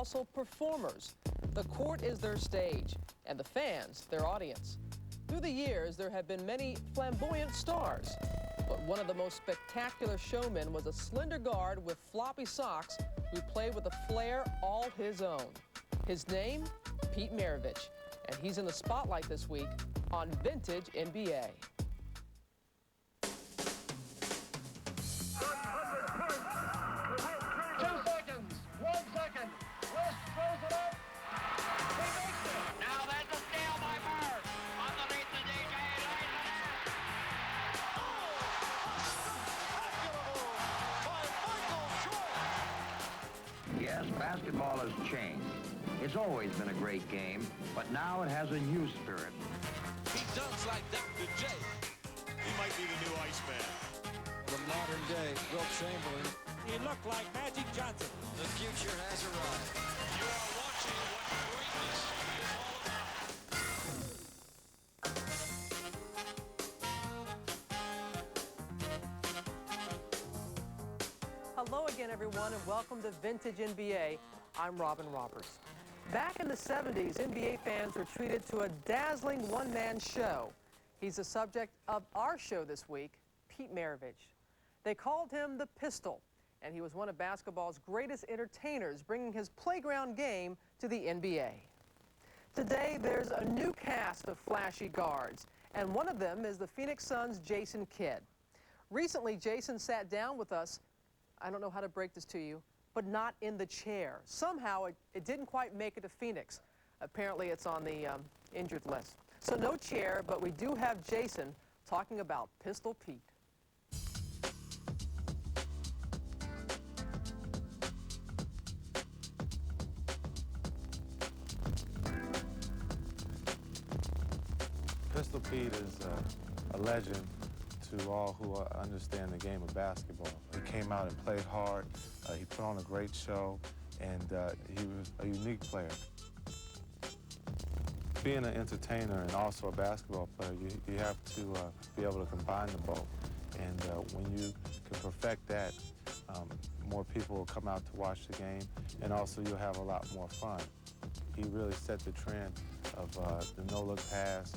also performers. The court is their stage, and the fans their audience. Through the years, there have been many flamboyant stars, but one of the most spectacular showmen was a slender guard with floppy socks who played with a flair all his own. His name, Pete Maravich, and he's in the spotlight this week on Vintage NBA. Yes, basketball has changed. It's always been a great game, but now it has a new spirit. He dunks like Dr. J. He might be the new Iceman. The modern day Wilt Chamberlain. He looked like Magic Johnson. The future has arrived. You are watching what greatness is all about. Hello again, everyone, and welcome to Vintage NBA. I'm Robin Roberts. Back in the 70s, NBA fans were treated to a dazzling one-man show. He's the subject of our show this week, Pete Maravich. They called him the Pistol, and he was one of basketball's greatest entertainers, bringing his playground game to the NBA. Today, there's a new cast of flashy guards, and one of them is the Phoenix Suns' Jason Kidd. Recently, Jason sat down with us. I don't know how to break this to you, but not in the chair. Somehow, it didn't quite make it to Phoenix. Apparently, it's on the injured list. So no chair, but we do have Jason talking about Pistol Pete. Pistol Pete is a legend to all who understand the game of basketball. He came out and played hard. He put on a great show, and he was a unique player. Being an entertainer and also a basketball player, you have to be able to combine the both. And when you can perfect that, more people will come out to watch the game, and also you'll have a lot more fun. He really set the trend of the no-look pass.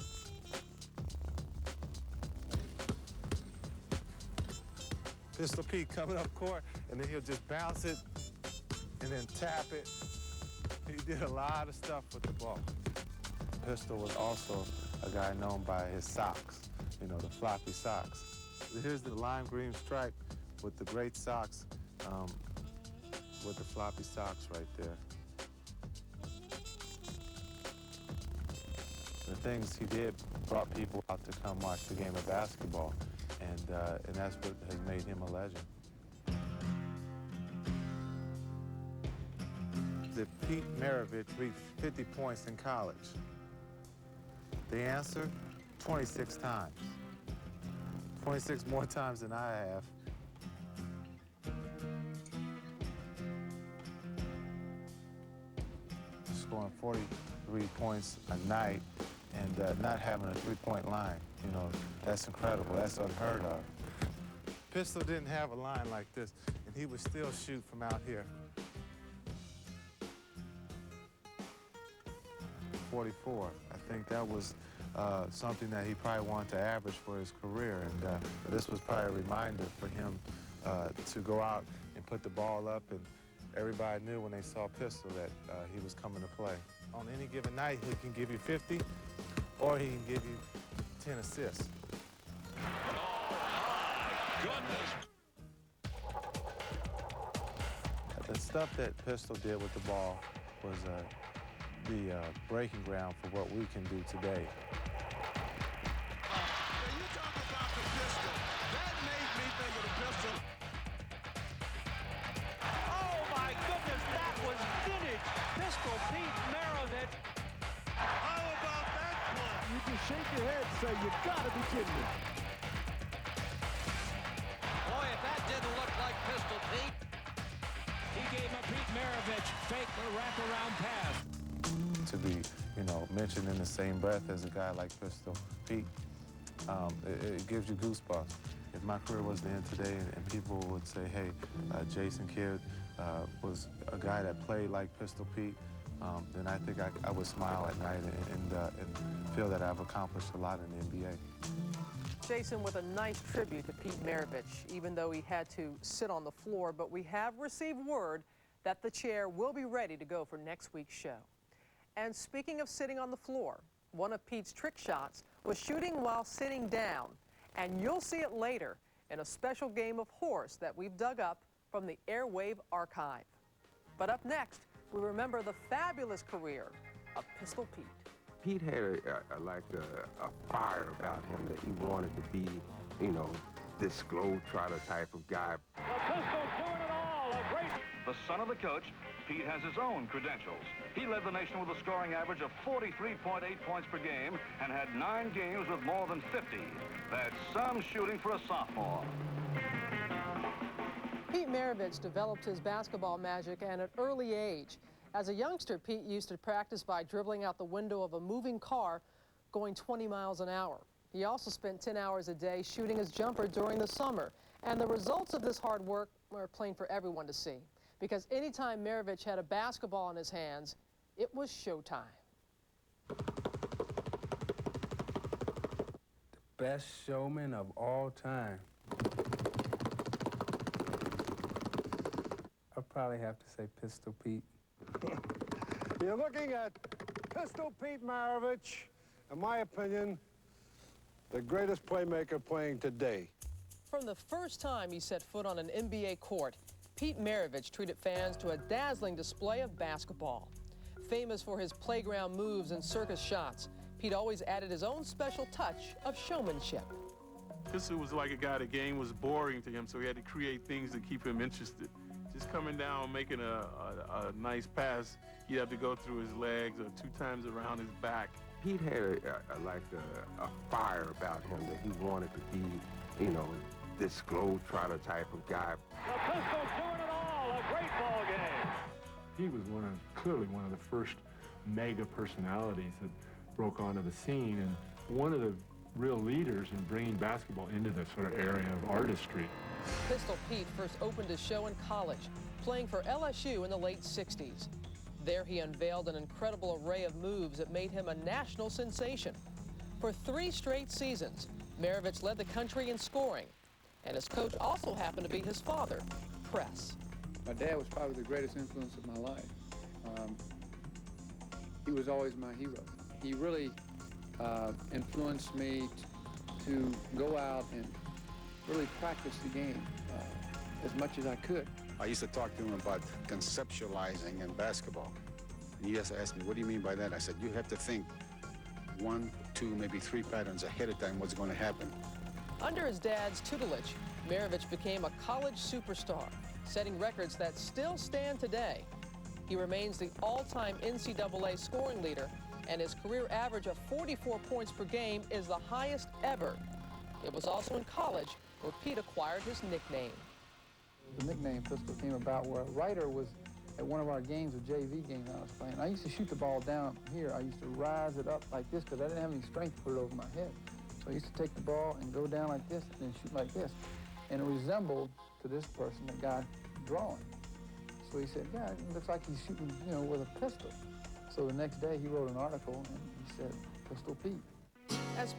Pistol Pete coming up court, and then he'll just bounce it and then tap it. He did a lot of stuff with the ball. Pistol was also a guy known by his socks, you know, the floppy socks. Here's the lime green stripe with the great socks, with the floppy socks right there. The things he did brought people out to come watch the game of basketball. And that's what has made him a legend. Did Pete Maravich reach 50 points in college? The answer, 26 times. 26 more times than I have. Scoring 43 points a night and not having a three-point line. You know, that's incredible. That's unheard of. Pistol didn't have a line like this, and he would still shoot from out here. 44. I think that was something that he probably wanted to average for his career, and this was probably a reminder for him to go out and put the ball up, and everybody knew when they saw Pistol that he was coming to play. On any given night, he can give you 50, or he can give you 10 assists. The stuff that Pistol did with the ball was the breaking ground for what we can do today. You talk about the Pistol. That made me think of the Pistol. Oh, my goodness, that was vintage Pistol Pete Maravich. How about that play? You can shake your head and say, you gotta be kidding me. Boy, if that didn't look like Pistol Pete. He gave a Pete Maravich fake wraparound pass. To be, you know, mentioned in the same breath as a guy like Pistol Pete, it gives you goosebumps. If my career was to end today and people would say, hey, Jason Kidd was a guy that played like Pistol Pete, then I think I would smile at night and feel that I've accomplished a lot in the NBA. Jason, with a nice tribute to Pete Maravich, even though he had to sit on the floor, but we have received word that the chair will be ready to go for next week's show. And speaking of sitting on the floor, one of Pete's trick shots was shooting while sitting down, and you'll see it later in a special game of horse that we've dug up from the Airwave archive. But up next, we remember the fabulous career of Pistol Pete. Pete had a fire about him that he wanted to be, this globetrotter type of guy. The son of the coach, Pete has his own credentials. He led the nation with a scoring average of 43.8 points per game and had 9 games with more than 50. That's some shooting for a sophomore. Pete Maravich developed his basketball magic at an early age. As a youngster, Pete used to practice by dribbling out the window of a moving car going 20 miles an hour. He also spent 10 hours a day shooting his jumper during the summer. And the results of this hard work were plain for everyone to see, because anytime Maravich had a basketball in his hands, it was showtime. The best showman of all time. I'd probably have to say Pistol Pete. You're looking at Pistol Pete Maravich, in my opinion, the greatest playmaker playing today. From the first time he set foot on an NBA court, Pete Maravich treated fans to a dazzling display of basketball. Famous for his playground moves and circus shots, Pete always added his own special touch of showmanship. Pistol was like a guy, the game was boring to him, so he had to create things to keep him interested. Just coming down, making a nice pass, he'd have to go through his legs or 2 times around his back. Pete had a fire about him that he wanted to be, this globetrotter type of guy. The Pistols doing it all, a great ball game. He was clearly one of the first mega personalities that broke onto the scene, and one of the real leaders in bringing basketball into this sort of area of artistry. Pistol Pete first opened his show in college, playing for LSU in the late 60s. There he unveiled an incredible array of moves that made him a national sensation. For 3 straight seasons, Maravich led the country in scoring, and his coach also happened to be his father, Press. My dad was probably the greatest influence of my life. He was always my hero. He really influenced me to go out and really practice the game as much as I could. I used to talk to him about conceptualizing in basketball. And he just asked me, what do you mean by that? I said, you have to think 1, 2, maybe 3 patterns ahead of time what's going to happen. Under his dad's tutelage, Maravich became a college superstar, setting records that still stand today. He remains the all-time NCAA scoring leader, and his career average of 44 points per game is the highest ever. It was also in college where Pete acquired his nickname. The nickname Pistol came about where a writer was at one of our games, a JV game that I was playing. I used to shoot the ball down here. I used to rise it up like this because I didn't have any strength to put it over my head. So I used to take the ball and go down like this and then shoot like this. And it resembled to this person, the guy drawing. So he said, yeah, it looks like he's shooting, with a pistol. So the next day he wrote an article and he said, Pistol Pete. As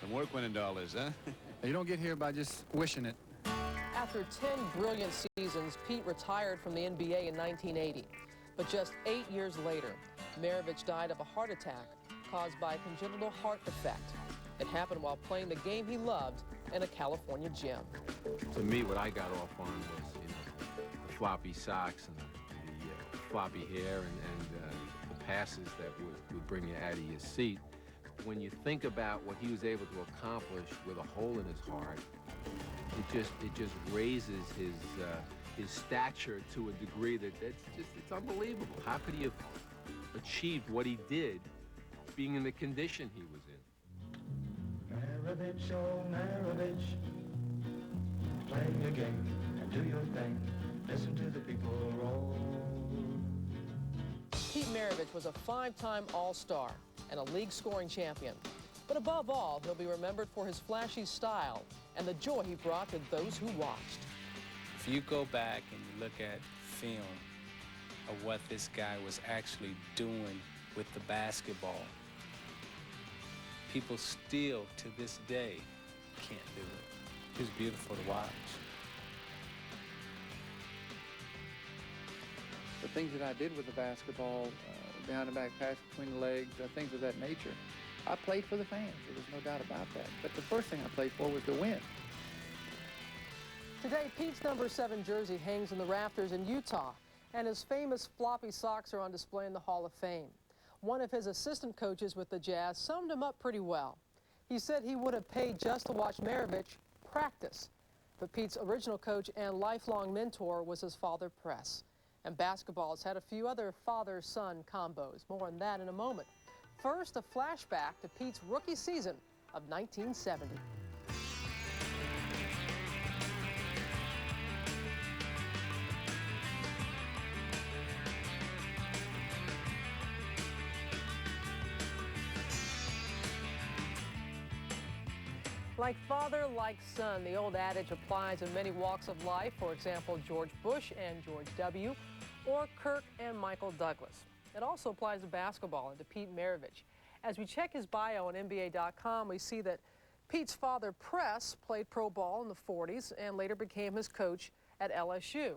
Some work went into all this, huh? You don't get here by just wishing it. After 10 brilliant seasons, Pete retired from the NBA in 1980. But just 8 years later, Maravich died of a heart attack caused by a congenital heart defect. It happened while playing the game he loved in a California gym. To me, what I got off on was, the floppy socks and the floppy hair and the passes that would bring you out of your seat. When you think about what he was able to accomplish with a hole in his heart, it just raises his stature to a degree it's unbelievable. How could he have achieved what he did, being in the condition he was in? Maravich, oh Maravich, play your game and do your thing. Listen to the people roll. Pete Maravich was a 5-time All-Star and a league scoring champion. But above all, he'll be remembered for his flashy style and the joy he brought to those who watched. If you go back and you look at film of what this guy was actually doing with the basketball, people still, to this day, can't do it. It was beautiful to watch. The things that I did with the basketball, behind the back pass between the legs, things of that nature, I played for the fans. There was no doubt about that. But the first thing I played for was to win. Today, Pete's number 7 jersey hangs in the rafters in Utah, and his famous floppy socks are on display in the Hall of Fame. One of his assistant coaches with the Jazz summed him up pretty well. He said he would have paid just to watch Maravich practice. But Pete's original coach and lifelong mentor was his father, Press. And basketball has had a few other father-son combos. More on that in a moment. First, a flashback to Pete's rookie season of 1970. Like father, like son, the old adage applies in many walks of life. For example, George Bush and George W., or Kirk and Michael Douglas. It also applies to basketball and to Pete Maravich. As we check his bio on NBA.com, we see that Pete's father, Press, played pro ball in the 40s and later became his coach at LSU.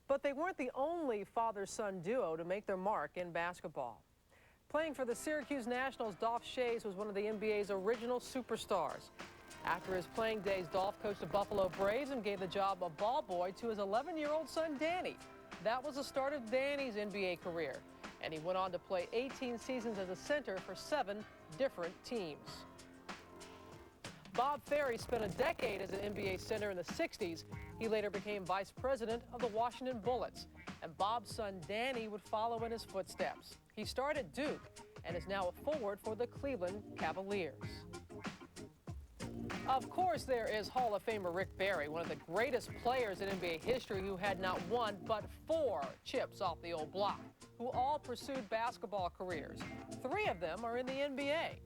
But they weren't the only father-son duo to make their mark in basketball. Playing for the Syracuse Nationals, Dolph Schayes was one of the NBA's original superstars. After his playing days, Dolph coached the Buffalo Braves and gave the job of ball boy to his 11-year-old son, Danny. That was the start of Danny's NBA career, and he went on to play 18 seasons as a center for 7 different teams. Bob Ferry spent a decade as an NBA center in the 60s. He later became vice president of the Washington Bullets, and Bob's son Danny would follow in his footsteps. He started at Duke and is now a forward for the Cleveland Cavaliers. Of course, there is Hall of Famer Rick Barry, one of the greatest players in NBA history who had not 1 but 4 chips off the old block, who all pursued basketball careers. 3 of them are in the NBA.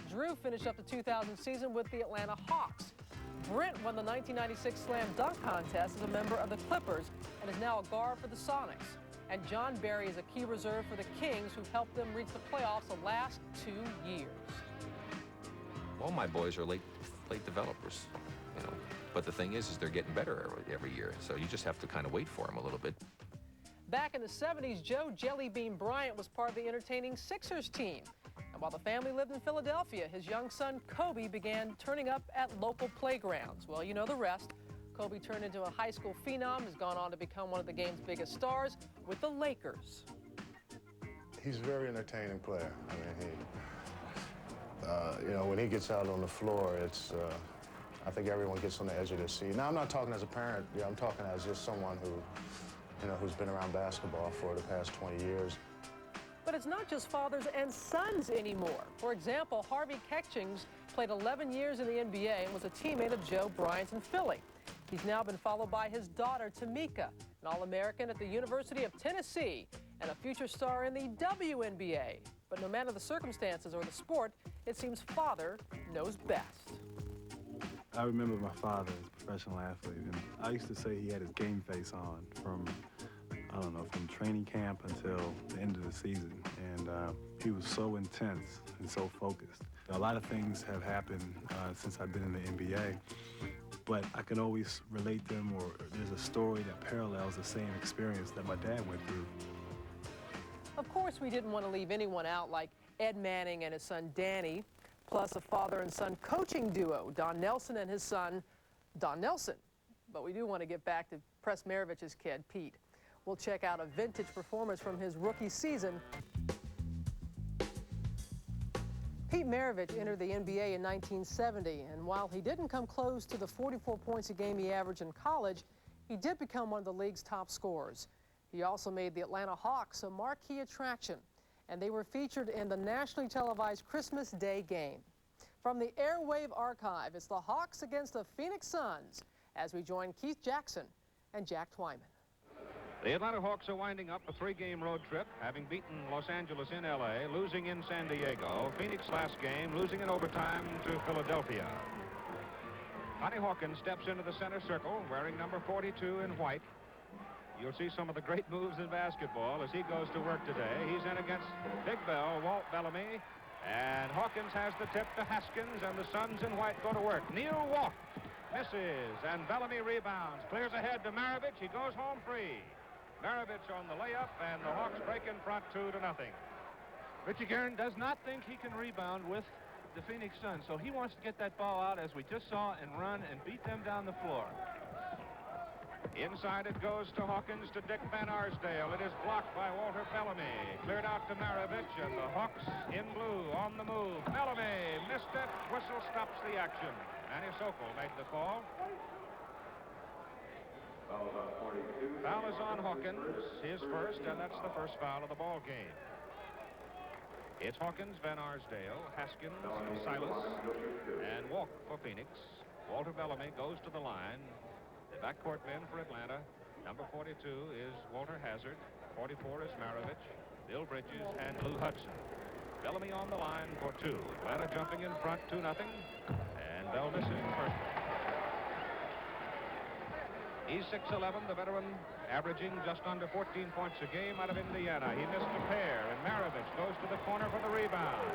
Drew finished up the 2000 season with the Atlanta Hawks. Brent won the 1996 Slam Dunk Contest as a member of the Clippers and is now a guard for the Sonics. And John Barry is a key reserve for the Kings, who helped them reach the playoffs the last 2 years. All my boys are late developers, but the thing is they're getting better every year, so you just have to kind of wait for them a little bit. Back in the 70s, Joe Jellybean Bryant was part of the entertaining Sixers team. And while the family lived in Philadelphia, his young son Kobe began turning up at local playgrounds. Well, you know the rest. Kobe turned into a high school phenom, has gone on to become one of the game's biggest stars with the Lakers. He's a very entertaining player. I mean, when he gets out on the floor, it's, I think everyone gets on the edge of their seat. Now, I'm not talking as a parent. I'm talking as just someone who, who's been around basketball for the past 20 years. But it's not just fathers and sons anymore. For example, Harvey Ketchings played 11 years in the NBA and was a teammate of Joe Bryant's in Philly. He's now been followed by his daughter, Tamika, an All-American at the University of Tennessee and a future star in the WNBA. But no matter the circumstances or the sport, it seems father knows best. I remember my father as a professional athlete, and I used to say he had his game face on from, from training camp until the end of the season. and he was so intense and so focused. A lot of things have happened since I've been in the NBA, but I can always relate them, or there's a story that parallels the same experience that my dad went through. Of course, we didn't want to leave anyone out, like Ed Manning and his son Danny, plus a father and son coaching duo, Don Nelson and his son, Don Nelson. But we do want to get back to Press Maravich's kid, Pete. We'll check out a vintage performance from his rookie season. Pete Maravich entered the NBA in 1970, and while he didn't come close to the 44 points a game he averaged in college, he did become one of the league's top scorers. He also made the Atlanta Hawks a marquee attraction, and they were featured in the nationally televised Christmas Day game. From the Airwave Archive, it's the Hawks against the Phoenix Suns, as we join Keith Jackson and Jack Twyman. The Atlanta Hawks are winding up a 3-game road trip, having beaten Los Angeles in L.A., losing in San Diego, Phoenix last game, losing in overtime to Philadelphia. Connie Hawkins steps into the center circle, wearing number 42 in white. You'll see some of the great moves in basketball as he goes to work today. He's in against Big Bell, Walt Bellamy, and Hawkins has the tip to Haskins, and the Suns in white go to work. Neal walk, misses, and Bellamy rebounds, clears ahead to Maravich. He goes home free. Maravich on the layup, and the Hawks break in front 2-0. Richie Guerin does not think he can rebound with the Phoenix Suns, so he wants to get that ball out, as we just saw, and run and beat them down the floor. Inside it goes to Hawkins, to Dick Van Arsdale. It is blocked by Walter Bellamy. Cleared out to Maravich, and the Hawks in blue on the move. Bellamy missed it. Whistle stops the action. Manny Sokol made the call. Foul is on Hawkins, his first, and that's the first foul of the ball game. It's Hawkins, Van Arsdale, Haskins, Silas, and Walk for Phoenix. Walter Bellamy goes to the line. The backcourt men for Atlanta. Number 42 is Walter Hazard. 44 is Maravich, Bill Bridges, and Lou Hudson. Bellamy on the line for 2. Atlanta jumping in front 2-0, and Bell misses the first one. He's 6'11", the veteran, averaging just under 14 points a game out of Indiana. He missed a pair, and Maravich goes to the corner for the rebound.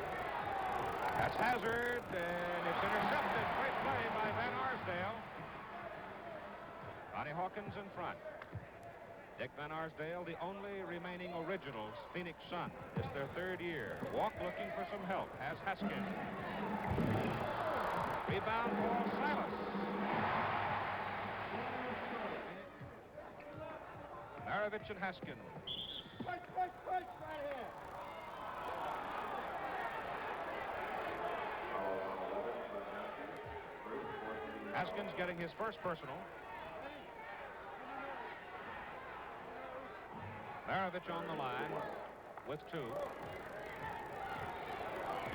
That's Hazard, and it's intercepted. Great play by Van Arsdale. Connie Hawkins in front. Dick Van Arsdale, the only remaining originals Phoenix Sun. It's their 3rd year. Walk looking for some help. Has Haskins. Rebound for Silas. Maravich and Haskins. Right here. Haskins getting his first personal. Maravich on the line with 2.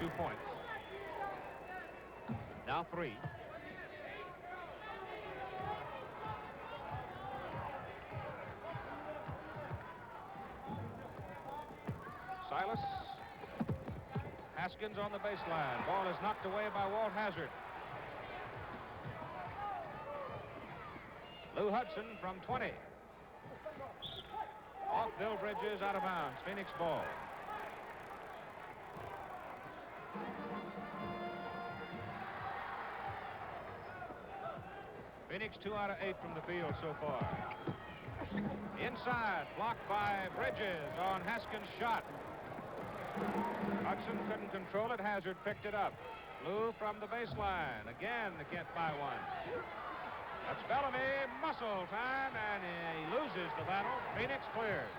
2 points. Now 3. Silas. Haskins on the baseline. Ball is knocked away by Walt Hazard. Lou Hudson from 20. Off Bill Bridges, out of bounds. Phoenix ball. Phoenix 2 out of 8 from the field so far. Inside, blocked by Bridges on Haskins' shot. Hudson couldn't control it. Hazard picked it up. Lou from the baseline. Again, they can't buy one. That's Bellamy. Muscle time, and he loses the battle. Phoenix cleared.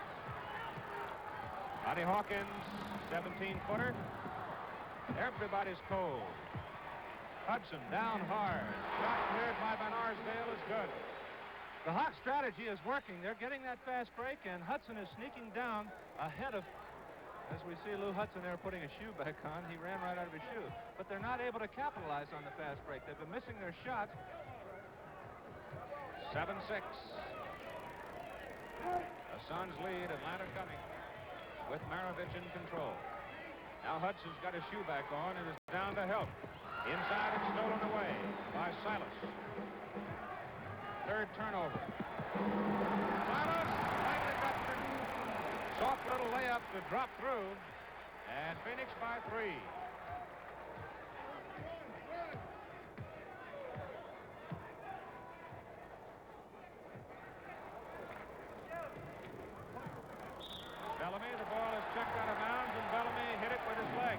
Connie Hawkins, 17-footer. Everybody's cold. Hudson down hard. Shot cleared by Van Arsdale is good. The Hawk strategy is working. They're getting that fast break, and Hudson is sneaking down ahead of, as we see Lou Hudson there putting a shoe back on. He ran right out of his shoe. But they're not able to capitalize on the fast break. They've been missing their shots. 7-6. The Suns lead. Atlanta coming with Maravich in control. Now Hudson's got his shoe back on and is down to help. Inside and stolen away by Silas. 3rd turnover. Silas finally got the soft little layup to drop through. And Phoenix by 3. Bellamy, the ball is checked out of bounds, and Bellamy hit it with his leg.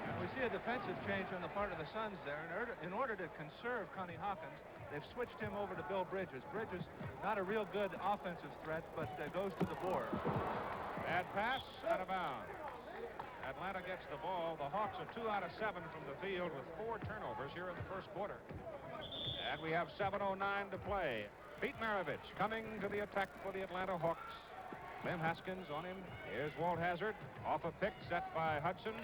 And we see a defensive change on the part of the Suns there. In order to conserve Connie Hawkins, they've switched him over to Bill Bridges. Bridges, not a real good offensive threat, but goes to the board. Bad pass, out of bounds. Atlanta gets the ball. The Hawks are 2 out of 7 from the field with 4 turnovers here in the first quarter. And we have 7:09 to play. Pete Maravich coming to the attack for the Atlanta Hawks. Clem Haskins on him. Here's Walt Hazard off a pick set by Hudson.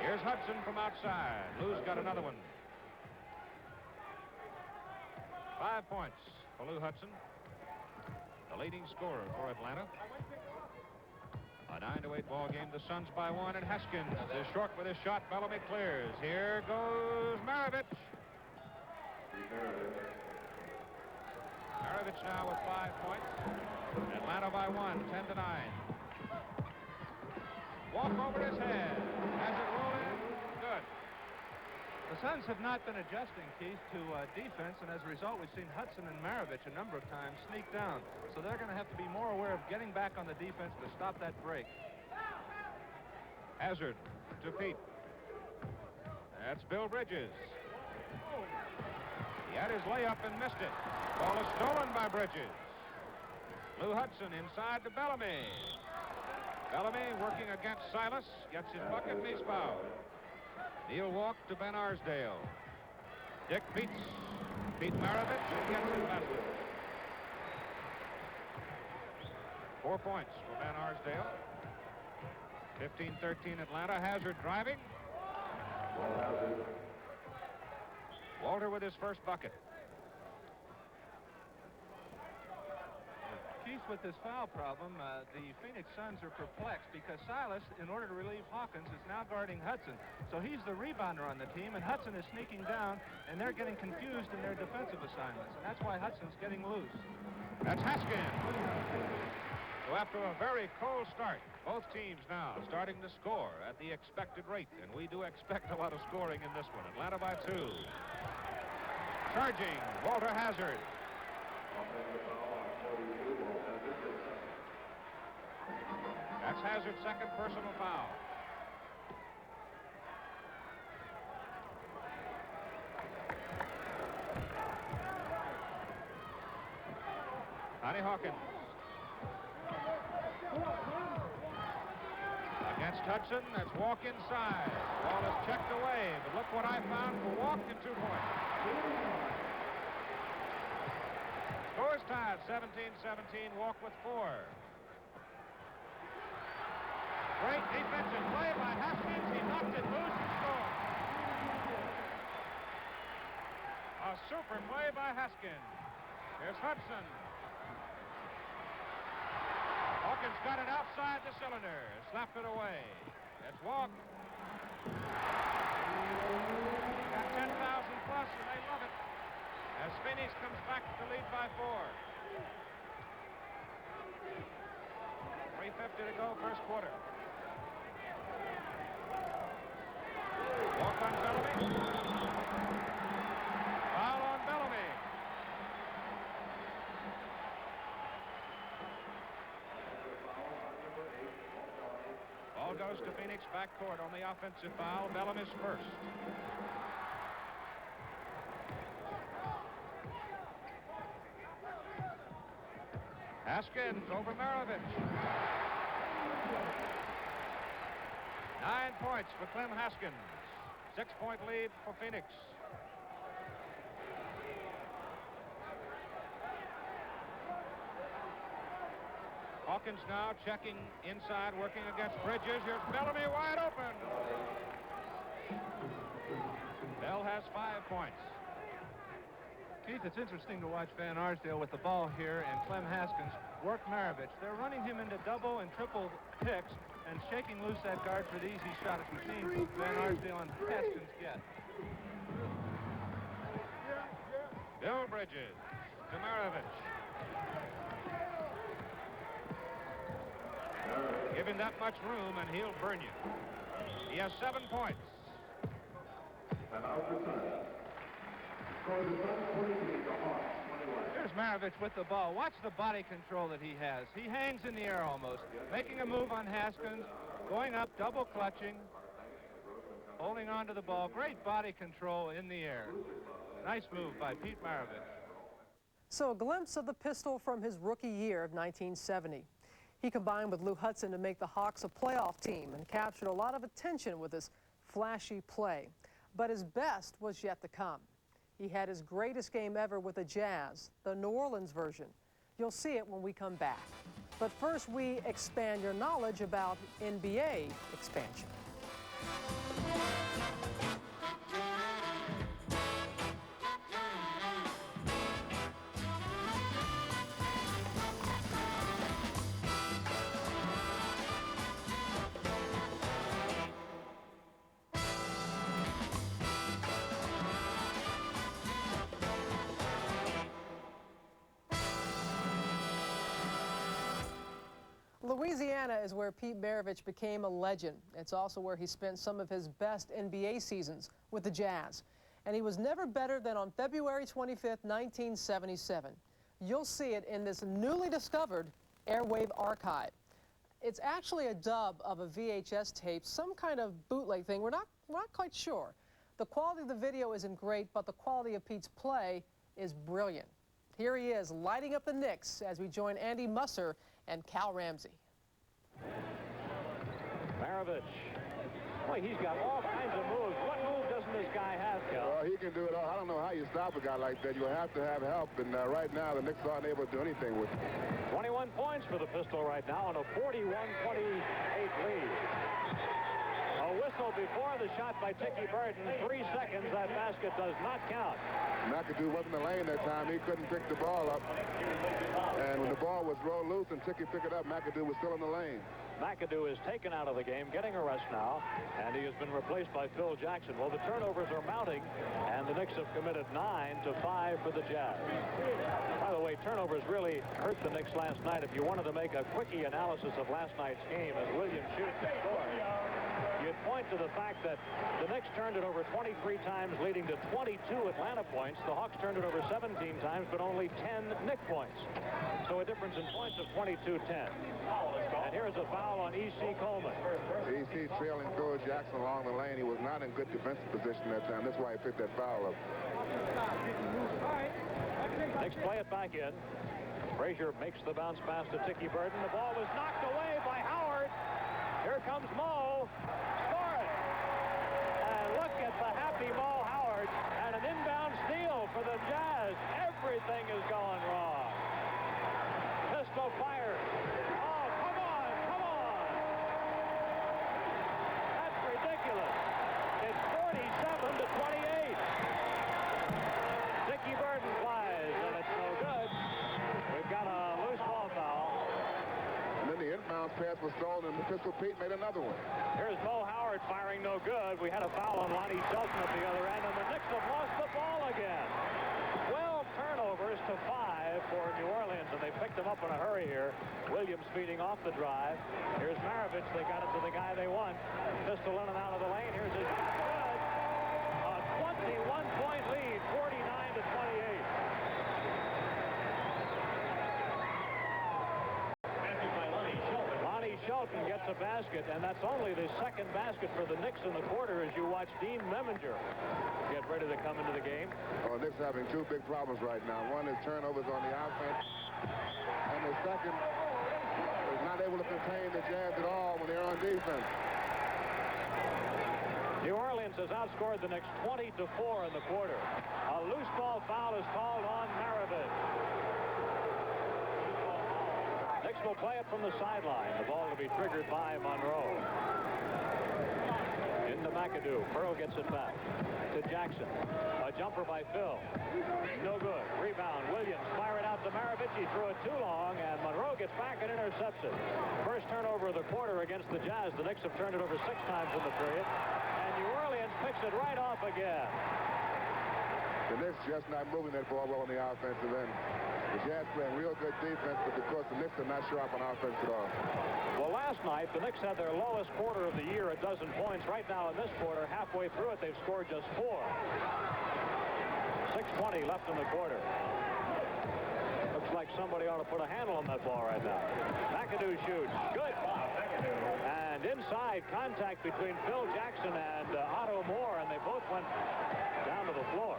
Here's Hudson from outside. Lou's got another one. 5 points for Lou Hudson, the leading scorer for Atlanta. A 9-8 ball game. The Suns by 1, and Haskins is short with his shot. Bellamy clears. Here goes Maravich. Maravich now with 5 points. Atlanta by 1, 10-9. Walk over his head. Has it rolling? Good. The Suns have not been adjusting, Keith, to defense, and as a result, we've seen Hudson and Maravich a number of times sneak down. So they're going to have to be more aware of getting back on the defense to stop that break. Hazard to Pete. That's Bill Bridges. He had his layup and missed it. Ball is stolen by Bridges. Lou Hudson inside to Bellamy. Bellamy working against Silas. Gets his bucket and he's fouled. He'll walk to Ben Arsdale. Dick beats Pete Maravich and gets his basket. 4 points for Ben Arsdale. 15-13 Atlanta. Hazard driving. Walter with his first bucket. Keith, with this foul problem, the Phoenix Suns are perplexed because Silas, in order to relieve Hawkins, is now guarding Hudson. So he's the rebounder on the team, and Hudson is sneaking down, and they're getting confused in their defensive assignments. And that's why Hudson's getting loose. That's Haskins. So after a very cold start, both teams now starting to score at the expected rate, and we do expect a lot of scoring in this one. Atlanta by 2. Charging, Walter Hazard. That's Hazard's second personal foul. Connie Hawkins. Against Hudson, that's walk inside. Ball is checked away, but look what I found for walk and 2 points. Scores tied, 17-17, walk with 4. Great defensive play by Haskins. He knocked it loose and scored. A super play by Haskins. Here's Hudson. Hawkins got it outside the cylinder. Slapped it away. It's walk. Got 10,000 plus, and they love it. As Phoenix comes back to lead by 4. 3:50 to go, first quarter. Walk on Bellamy. Foul on Bellamy. Ball goes to Phoenix backcourt on the offensive foul. Bellamy's first. Haskins over Maravich. 9 points for Clem Haskins. 6-point lead for Phoenix. Hawkins now checking inside, working against Bridges. Here's Bellamy wide open. Bell has 5 points. Keith, it's interesting to watch Van Arsdale with the ball here and Clem Haskins work Maravich. They're running him into double and triple picks and shaking loose that guard for the easy shot as we've seen Van Arsdale and Haskins get. Bill Bridges to Maravich. Give him that much room and he'll burn you. He has 7 points. Here's Maravich with the ball. Watch the body control that he has. He hangs in the air almost, making a move on Haskins, going up, double clutching, holding on to the ball. Great body control in the air. Nice move by Pete Maravich. So a glimpse of the pistol from his rookie year of 1970. He combined with Lou Hudson to make the Hawks a playoff team and captured a lot of attention with his flashy play. But his best was yet to come. He had his greatest game ever with the Jazz, the New Orleans version. You'll see it when we come back. But first, we expand your knowledge about NBA expansion. Louisiana is where Pete Maravich became a legend. It's also where he spent some of his best NBA seasons with the Jazz. And he was never better than on February 25th, 1977. You'll see it in this newly discovered airwave archive. It's actually a dub of a VHS tape, some kind of bootleg thing. We're not quite sure. The quality of the video isn't great, but the quality of Pete's play is brilliant. Here he is, lighting up the Knicks as we join Andy Musser and Cal Ramsey. Maravich. Boy, he's got all kinds of moves. What move doesn't this guy have, Cal? Well, he can do it all. I don't know how you stop a guy like that. You have to have help, and right now the Knicks aren't able to do anything with him. 21 points for the Pistol right now on a 41-28 lead. A whistle before the shot by Tiki Burton. 3 seconds. That basket does not count. McAdoo wasn't in the lane that time. He couldn't pick the ball up. And when the ball was rolled loose and Tiki picked it up, McAdoo was still in the lane. McAdoo is taken out of the game, getting a rest now, and he has been replaced by Phil Jackson. Well, the turnovers are mounting, and the Knicks have committed 9 to 5 for the Jazz. By the way, turnovers really hurt the Knicks last night. If you wanted to make a quickie analysis of last night's game as Williams shoots and scores, you'd point to the fact that the Knicks turned it over 23 times, leading to 22 Atlanta points. The Hawks turned it over 17 times, but only 10 Knick points. So a difference in points of 22-10. And here's a foul on E.C. Coleman. E.C. trailing Phil Jackson along the lane. He was not in good defensive position that time. That's why he picked that foul up. Knicks play it back in. Frazier makes the bounce pass to Tiki Burton. The ball is knocked away by Howard. Here comes Mo. Score it. And look at the happy Mo Howard. And an inbound steal for the Jazz. Everything is going wrong. Pistol fires. Oh, come on, come on. That's ridiculous. It's 47-28. Tiki Burton flies, and it's no good. We've got a loose ball foul. And then the inbound pass was stolen, and Pistol Pete made another one. Here's Mo Howard firing no good. We had a foul on Lonnie Shelton at the other end, and the Knicks have lost the ball again. 12 turnovers to 5 for New Orleans, and they picked them up in a hurry here. Williams feeding off the drive. Here's Maravich. They got it to the guy they want. Pistol in and out of the lane. Here's his good. A 21-point lead, 49-28. Shelton gets a basket, and that's only the second basket for the Knicks in the quarter as you watch Dean Meminger get ready to come into the game. Oh, Knicks having two big problems right now. One is turnovers on the offense, and the second is not able to contain the Jazz at all when they're on defense. New Orleans has outscored the Knicks 20-4 in the quarter. A loose ball foul is called on Maravich. Knicks will play it from the sideline. The ball to be triggered by Monroe. Into McAdoo. Pearl gets it back to Jackson. A jumper by Phil. No good. Rebound. Williams fire it out to Maravich. He threw it too long, and Monroe gets back and intercepts it. First turnover of the quarter against the Jazz. The Knicks have turned it over 6 times in the period. And New Orleans picks it right off again. the Knicks just not moving that ball well on the offensive end. The Jazz playing real good defense, but because the Knicks are not sharp on offense at all. Well, last night, the Knicks had their lowest quarter of the year, a dozen points. Right now in this quarter, halfway through it, they've scored just 4. 6:20 left in the quarter. Looks like somebody ought to put a handle on that ball right now. McAdoo shoots. Good. And inside, contact between Phil Jackson and Otto Moore, and they both went down to the floor.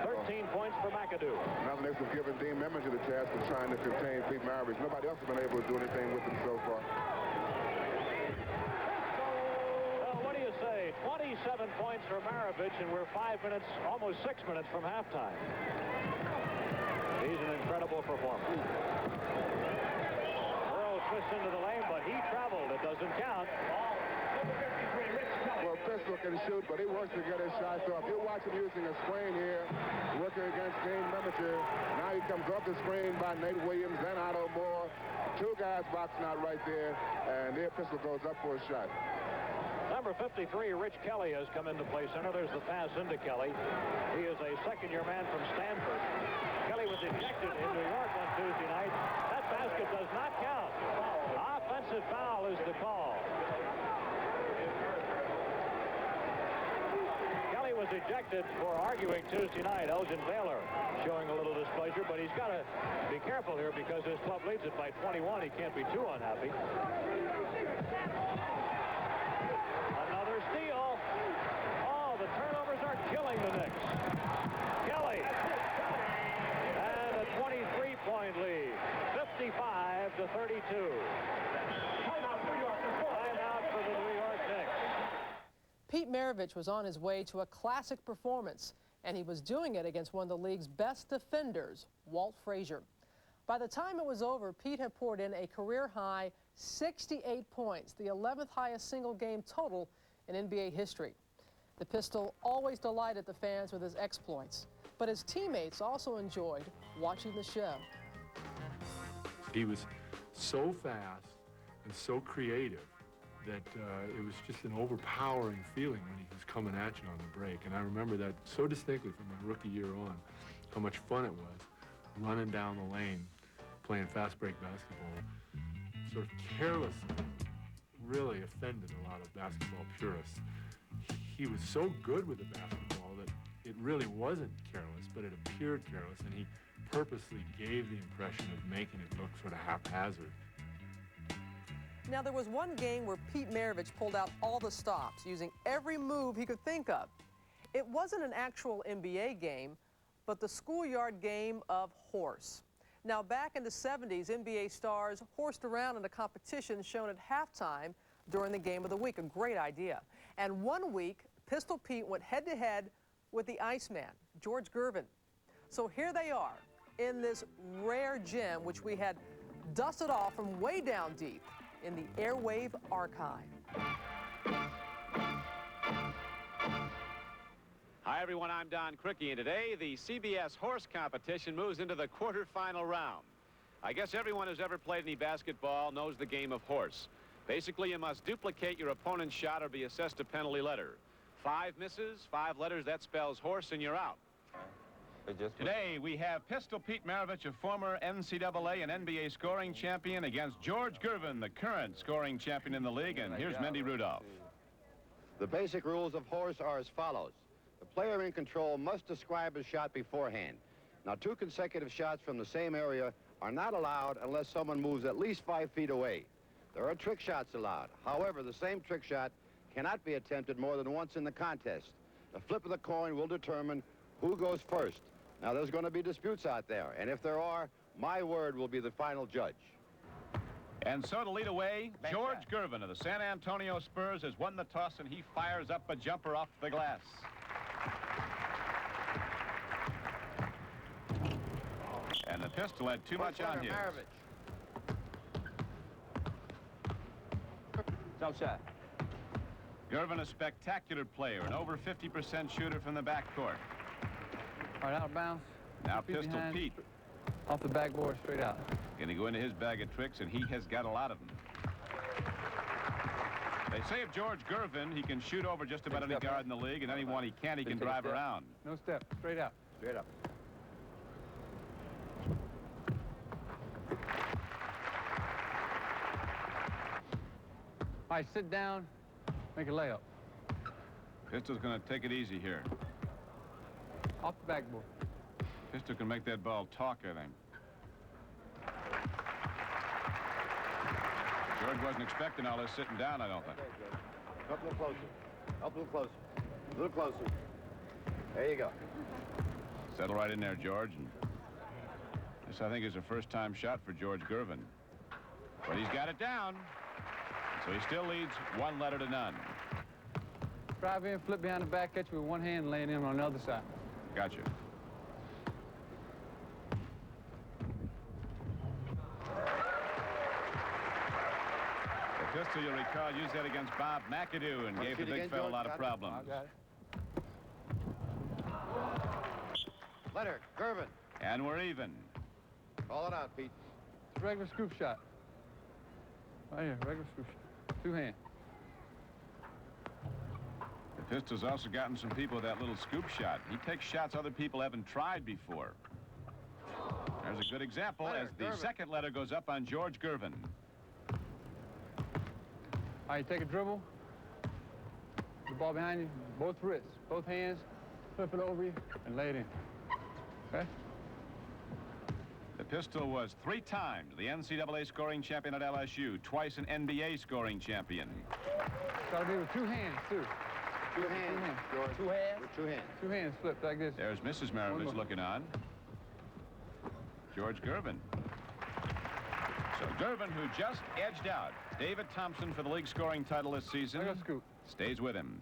13 points for McAdoo. Now the Knicks have given Dean Memminger the task of trying to contain Pete Maravich. Nobody else has been able to do anything with him so far. Well, what do you say? 27 points for Maravich, and we're 5 minutes, almost 6 minutes from halftime. He's an incredible performer. Earl twists into the lane, but he traveled. It doesn't count. Well, Pistol can shoot, but he wants to get his shots off. You watch him using a screen here, working against Dean Memminger. Now he comes off the screen by Nate Williams, then Otto Moore. 2 guys boxing out right there, and their Pistol goes up for a shot. Number 53, Rich Kelly, has come into play center. There's the pass into Kelly. He is a second-year man from Stanford. Kelly was ejected in New York on Tuesday night. That basket does not count. Offensive foul is the call. Kelly was ejected for arguing Tuesday night. Elgin Baylor showing a little displeasure, but he's got to be careful here because his club leads it by 21. He can't be too unhappy. Another steal. Oh, the turnovers are killing the Knicks. Kelly. And a 23-point lead. 55-32. Timeout for the New York Knicks. Pete Maravich was on his way to a classic performance, and he was doing it against one of the league's best defenders, Walt Frazier. By the time it was over, Pete had poured in a career-high 68 points, the 11th highest single-game total in NBA history. The Pistol always delighted the fans with his exploits, but his teammates also enjoyed watching the show. He was so fast and so creative that it was just an overpowering feeling when he was coming at you on the break. And I remember that so distinctly from my rookie year on, how much fun it was running down the lane, playing fast break basketball. Sort of carelessly really offended a lot of basketball purists. He was so good with the basketball that it really wasn't careless, but it appeared careless, and he purposely gave the impression of making it look sort of haphazard. Now, there was one game where Pete Maravich pulled out all the stops, using every move he could think of. It wasn't an actual NBA game, but the schoolyard game of horse. Now, back in the 70s, NBA stars horsed around in a competition shown at halftime during the game of the week. A great idea. And one week, Pistol Pete went head-to-head with the Iceman, George Gervin. So here they are in this rare gem, which we had dusted off from way down deep in the Airwave archive. Hi, everyone. I'm Don Criqui, and today the CBS horse competition moves into the quarterfinal round. I guess everyone who's ever played any basketball knows the game of horse. Basically, you must duplicate your opponent's shot or be assessed a penalty letter. 5 misses, 5 letters, that spells horse, and you're out. Today, we have Pistol Pete Maravich, a former NCAA and NBA scoring champion, against George Gervin, the current scoring champion in the league. And here's Mendy Rudolph. The basic rules of horse are as follows. The player in control must describe his shot beforehand. Now, 2 consecutive shots from the same area are not allowed unless someone moves at least 5 feet away. There are trick shots allowed. However, the same trick shot cannot be attempted more than once in the contest. The flip of the coin will determine who goes first. Now, there's going to be disputes out there, and if there are, my word will be the final judge. And so to lead away, George Gervin of the San Antonio Spurs has won the toss, and he fires up a jumper off the glass. And the Pistol had too much on his. It's outside. Gervin, a spectacular player, an over 50% shooter from the backcourt. All right, out of bounds. Now Feet Pistol behind. Pete. Off the backboard, straight out. Going to go into his bag of tricks, and he has got a lot of them. They say of George Gervin, he can shoot over just about any guard in the league, and anyone he can't, he can drive around. No step. Straight out. Straight up. All right, sit down. Make a layup. Pistol's going to take it easy here. Off the backboard. Pistol can make that ball talk, I think. George wasn't expecting all this sitting down, I don't think. Okay, George. Up a little closer. Up a little closer. A little closer. There you go. Settle right in there, George. And this, I think, is a first-time shot for George Gervin. But he's got it down. So he still leads 1-0. Drive in, flip behind the back, catch you with one hand, laying in on the other side. Gotcha. The pistol, you'll recall, used that against Bob McAdoo and gave the big fella a lot of problems. I got it. Letter, Gervin. And we're even. Call it out, Pete. It's a regular scoop shot. Right here, regular scoop shot. Two hands. The pistol's also gotten some people with that little scoop shot. He takes shots other people haven't tried before. There's a good example as the second letter goes up on George Gervin. All right, take a dribble. The ball behind you, both wrists, both hands, flip it over you, and lay it in. Okay? The pistol was 3 times the NCAA scoring champion at LSU, twice an NBA scoring champion. Got to be with two hands, too. Two hands, George. Two hands? With two hands. Two hands flipped like this. There's Mrs. Maravich looking on. George Gervin. So Gervin, who just edged out David Thompson for the league scoring title this season, stays with him.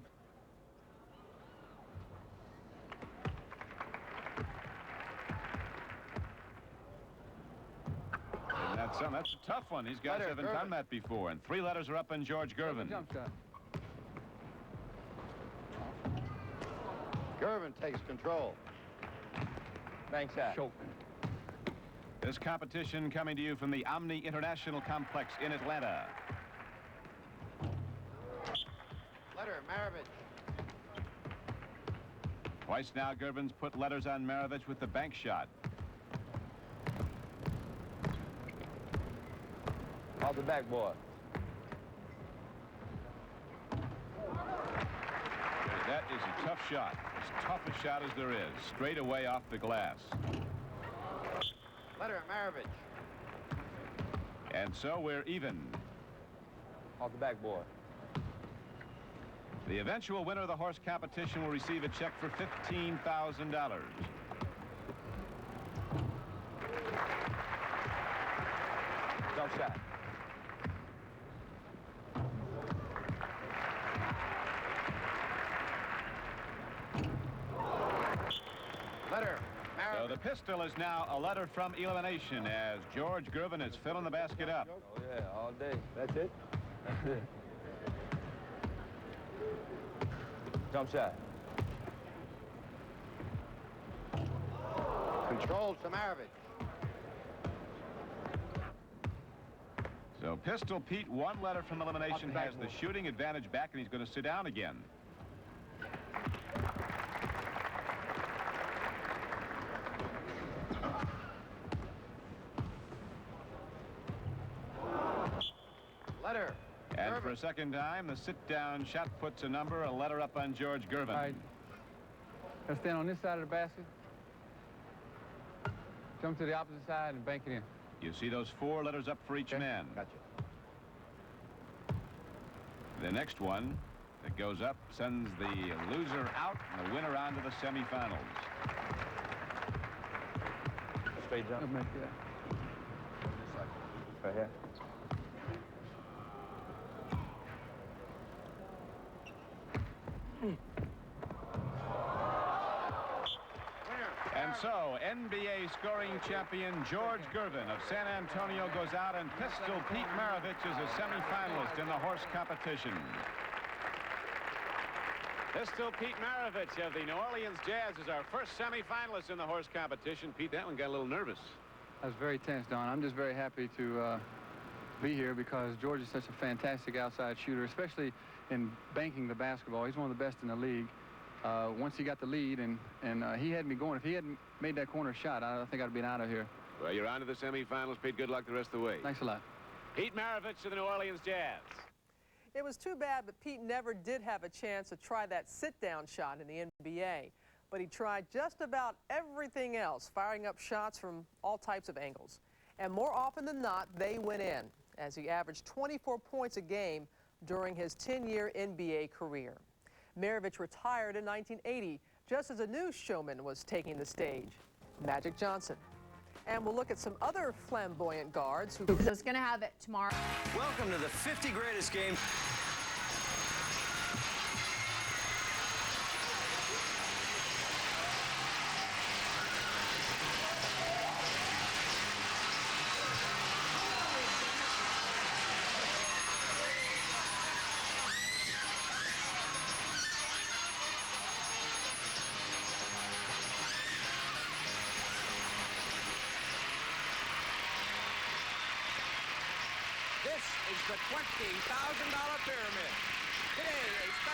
And that's a tough one. These guys haven't done that before. And 3 letters are up on George Gervin. Jump shot. Gervin takes control. Thanks, Al. This competition coming to you from the Omni International Complex in Atlanta. Letter, Maravich. Twice now, Gervin's put letters on Maravich with the bank shot. Off the backboard. That is a tough shot. As tough a shot as there is. Straight away off the glass. Letter, Maravich. And so we're even. Off the backboard. The eventual winner of the horse competition will receive a check for $15,000. Jump shot. Letter, So the pistol is now a letter from elimination as George Gervin is filling the basket up. Oh, yeah, all day. That's it? That's it. Jump shot. Control to Maravich. So Pistol Pete, 1 letter from elimination, has the shooting advantage back, and he's going to sit down again. Letter. And for a second time, the sit-down shot puts a number, a letter up on George Gervin. All right. Now stand on this side of the basket. Jump to the opposite side and bank it in. You see those 4 letters up for each man. Gotcha. The next one that goes up sends the loser out and the winner on to the semifinals. Straight jump. Yeah. Right here. And so, NBA scoring champion George Gervin of San Antonio goes out, and Pistol Pete Maravich is a semifinalist in the horse competition. Pistol Pete Maravich of the New Orleans Jazz is our first semifinalist in the horse competition. Pete, that one got a little nervous. I was very tense, Don. I'm just very happy to be here because George is such a fantastic outside shooter, especially in banking the basketball. He's one of the best in the league. Once he got the lead and he had me going, if he hadn't made that corner shot, I think I'd been out of here. Well, you're on to the semifinals, Pete. Good luck the rest of the way. Thanks a lot. Pete Maravich to the New Orleans Jazz. It was too bad, but Pete never did have a chance to try that sit-down shot in the NBA. But he tried just about everything else, firing up shots from all types of angles. And more often than not, they went in, as he averaged 24 points a game during his 10-year NBA career. Maravich retired in 1980, just as a new showman was taking the stage, Magic Johnson. And we'll look at some other flamboyant guards who... So it's going to have it tomorrow. Welcome to the 50 greatest games. This is the $20,000 pyramid.